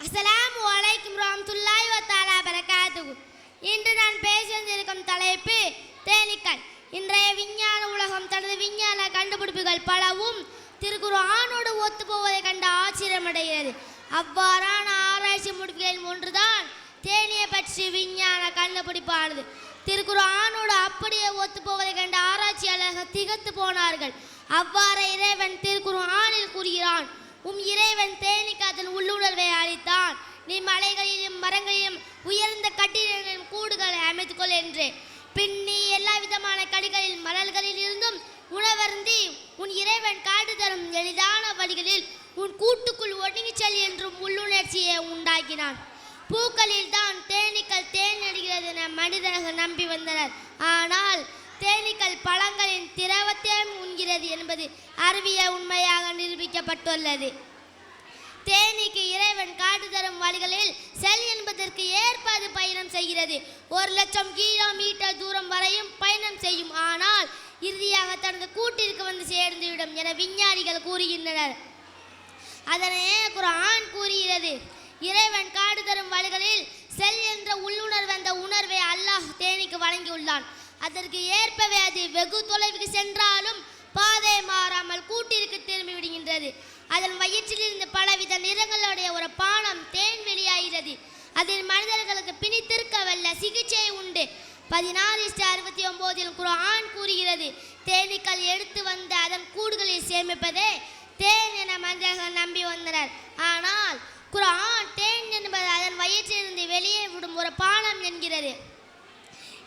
அஸ்ஸலாமு அலைக்கும் வரஹ்மத்துல்லாஹி வ தஆலா பரகாத்துஹு. இன்று நான் பேச வந்திருக்கும் தலைப்பு தேனீக்கள். இன்றைய விஞ்ஞான உலகம் தனது விஞ்ஞான கண்டுபிடிப்புகள் பலவும் திருக்குர்ஆனோடு ஒத்துப்போவதை கண்டு ஆச்சரியமடைகிறது. அவ்வாறான ஆராய்ச்சி முடிவுகளில் ஒன்றுதான் தேனியை பற்றி விஞ்ஞான கண்டுபிடிப்பானது. திருக்குர்ஆனோடு அப்படியே ஒத்துப்போவதை கண்டு ஆராய்ச்சியாளர்கள் திகைத்து போனார்கள். அவ்வாறு இறைவன் திருக்குர்ஆனில் கூறுகிறான், இறைவன் தேனீக்கு அதன் உள்ளுணர்வை அளித்தான். நீ மலைகளிலும் மரங்களிலும் உயர்ந்த கட்டிடங்களிலும் கூடுகளை அமைத்துக்கொள் என்று. பின் நீ எல்லா விதமான கடிகளில் மலர்களில் இருந்தும் உணவருந்தி உன் இறைவன் காட்டு தரும் எளிதான வழிகளில் உன் கூட்டுக்குள் ஒடுங்கிச் செல் என்றும் உள்ளுணர்ச்சியை உண்டாக்கினான். பூக்களில் தான் தேனீக்கள் தேன் அடிக்கிறது என மனிதர்கள் நம்பி வந்தனர். ஆனால் தேனீக்கள் பழங்களின் திரவத்தையும் உண்கிறது என்பது அறிவியல் உண்மையாக நிரூபிக்கப்பட்டுள்ளது. தேனீக்கு இறைவன் காட்டு தரும் வழிகளில் செல் என்பதற்கு ஏற்ப அது பயணம் செய்கிறது. 1,00,000 கிலோமீட்டர் தூரம் வரையும் பயணம் செய்யும். ஆனால் இறுதியாக தனது கூட்டிற்கு வந்து சேர்ந்துவிடும் என விஞ்ஞானிகள் கூறுகின்றனர். அதனை குர்ஆன் கூறுகிறது, இறைவன் காடு தரும் வழிகளில் செல் என்ற உள்ளுணர்வு, அந்த உணர்வை அல்லாஹ் தேனீக்கு வழங்கியுள்ளான். அதற்கு ஏற்பவே அது வெகு தொலைவுக்கு சென்றாலும் பாதை மாறாமல் கூட்டிற்கு திரும்பி விடுகின்றது. அதன் வயிற்றிலிருந்து பலவித நிறங்களுடைய ஒரு பானம் தேன் வெளியாகிறது. அதில் மனிதர்களுக்கு பிணித்திருக்க வல்ல சிகிச்சை உண்டு. 16:69 குர்ஆன் கூறுகிறது, தேனீக்கள் எடுத்து வந்த அதன் கூடுகளில் சேமிப்பதே தேன் என மனிதர்கள் நம்பி வந்தனர். ஆனால் குர்ஆன் தேன் என்பது அதன் வயிற்றிலிருந்து வெளியே விடும் ஒரு பானம் என்கிறது.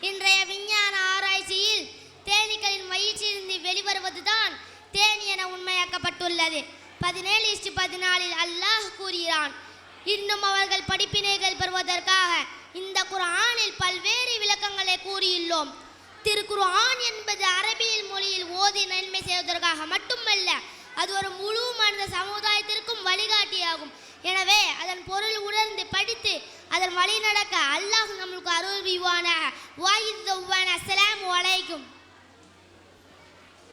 இன்றைய விஞ்ஞான ஆராய்ச்சியில் தேனீக்களின் வயிற்றிலிருந்து வெளிவருவதுதான் தேன் என உண்மையாக்கப்பட்டுள்ளது. 17:14 அல்லாஹ் கூறுகிறான், இன்னும் அவர்கள் படிப்பினைகள் பெறுவதற்காக இந்த குர்ஆனில் பல்வேறு விளக்கங்களை கூறியுள்ளோம். திருக்குர்ஆன் என்பது அரபியில் மொழியில் ஓதி நன்மை செய்வதற்காக மட்டுமல்ல, அது ஒரு முழு மனித சமுதாயத்திற்கும் வழிகாட்டியாகும். எனவே அதன் பொருள் உணர்ந்து படித்து அதன் வழி நடக்க அல்லாஹ் நம்மளுக்கு அருள் புரிவானாக. அஸ்ஸலாமு அலைக்கும்.